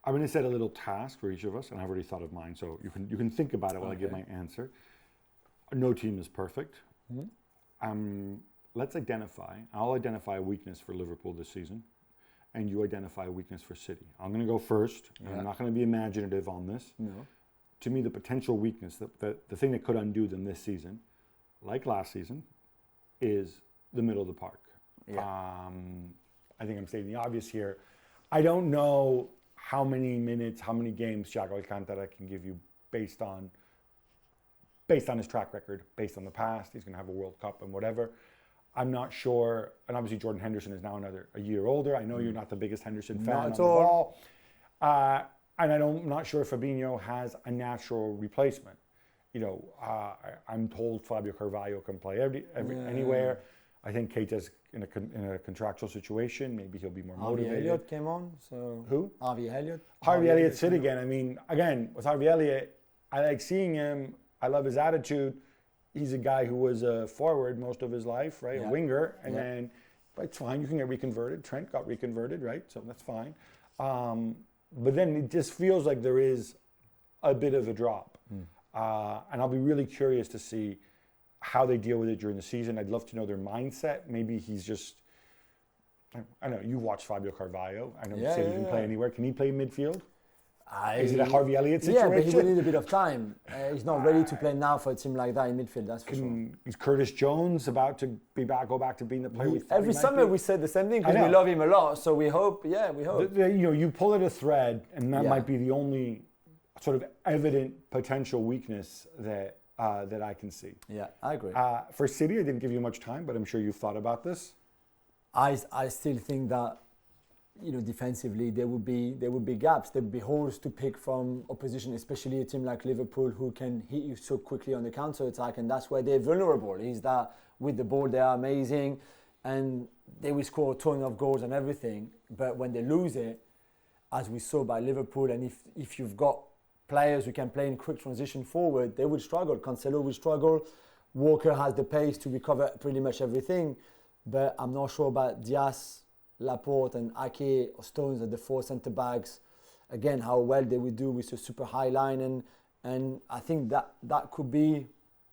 I'm going to set a little task for each of us, and I've already thought of mine, so you can think about it while I give my answer. No team is perfect. Let's identify. I'll identify a weakness for Liverpool this season, and you identify a weakness for City. I'm going to go first. And I'm not going to be imaginative on this. No. To me, the potential weakness, the thing that could undo them this season, like last season, is the middle of the park. Yeah. I think I'm stating the obvious here. I don't know how many minutes, how many games Thiago Alcantara can give you based on his track record, based on the past. He's going to have a World Cup and whatever. I'm not sure. And obviously Jordan Henderson is now a year older. I know you're not the biggest Henderson fan on the ball. And I'm not sure if Fabinho has a natural replacement. I'm told Fabio Carvalho can play anywhere. I think Keita's in a contractual situation. Maybe he'll be more motivated. Harvey Elliott came on. So who? Harvey Elliott. Harvey Elliott's it again. I mean, again, with Harvey Elliott, I like seeing him. I love his attitude. He's a guy who was a forward most of his life, right? A winger. And then, but it's fine. You can get reconverted. Trent got reconverted, right? So that's fine. But then it just feels like there is a bit of a drop. And I'll be really curious to see how they deal with it during the season. I'd love to know their mindset. Maybe he's just, I don't know, you watch Fabio Carvalho. I know City can play anywhere. Can he play midfield? Is it a Harvey Elliott situation? Yeah, but he will need a bit of time. He's not ready to play now for a team like that in midfield, that's for sure. Is Curtis Jones about to go back to being the player we thought every summer we said the same thing because we love him a lot. So we hope, we hope. You pull at a thread, and that might be the only sort of evident potential weakness that I can see. Yeah, I agree. For City, I didn't give you much time, but I'm sure you've thought about this. I still think that defensively there would be gaps. There would be holes to pick from opposition, especially a team like Liverpool who can hit you so quickly on the counter attack, and that's where they're vulnerable. Is that with the ball they are amazing, and they will score a ton of goals and everything. But when they lose it, as we saw by Liverpool, and if you've got players who can play in quick transition forward, they will struggle. Cancelo will struggle. Walker has the pace to recover pretty much everything, but I'm not sure about Diaz, Laporte and Ake or Stones at the four centre-backs. Again, how well they will do with a super high line, and I think that could be.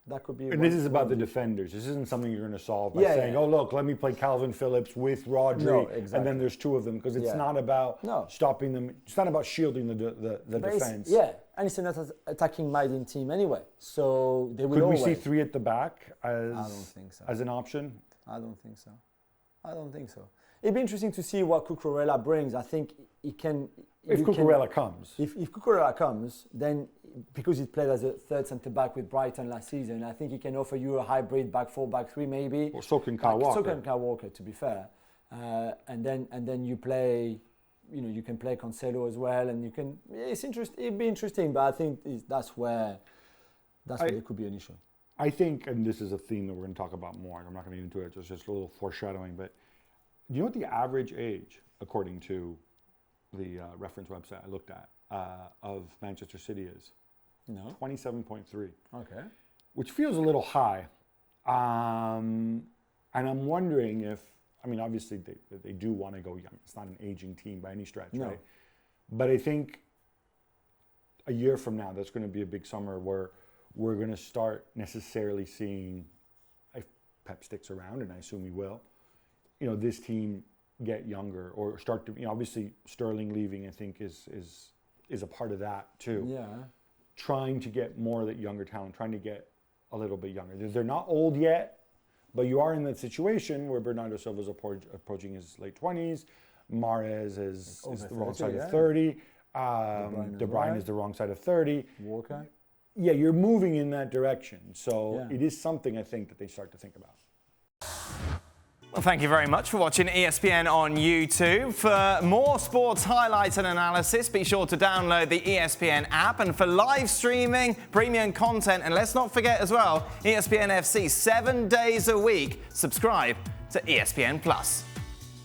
And this is about the defenders. This isn't something you're going to solve by saying, "Oh, look, let me play Calvin Phillips with Rodri," and then there's two of them, because it's not about stopping them. It's not about shielding the defense. And it's an attacking-minded team anyway, so they will. Could always. We see three at the back as? I don't think so. As an option? I don't think so. It'd be interesting to see what Cucurella brings. I think he can. If Cucurella comes. If Cucurella comes, then because he played as a third centre-back with Brighton last season, I think he can offer you a hybrid back four, back three maybe. Or so can Kyle Walker. So can Kyle Walker, to be fair. And then you play, you can play Cancelo as well, and you can. It's interesting. It'd be interesting, but I think that's where there could be an issue. I think, and this is a theme that we're going to talk about more. I'm not going to get into it. It's just a little foreshadowing, but. Do you know what the average age, according to the reference website I looked at, of Manchester City is? No. 27.3. Okay. Which feels a little high. And I'm wondering if, obviously they do want to go young. It's not an aging team by any stretch, right? But I think a year from now, that's going to be a big summer where we're going to start necessarily seeing, if Pep sticks around, and I assume he will, this team get younger or start to, obviously Sterling leaving, I think is a part of that too. Yeah. Trying to get more of that younger talent, trying to get a little bit younger. They're not old yet, but you are in that situation where Bernardo Silva's approaching his late 20s. Mahrez is the wrong side of 30. De Bruyne is the wrong side of 30. Walker. Yeah, you're moving in that direction. So it is something I think that they start to think about. Well, thank you very much for watching ESPN on YouTube. For more sports highlights and analysis, be sure to download the ESPN app. And for live streaming, premium content, and let's not forget as well, ESPN FC 7 days a week. Subscribe to ESPN+.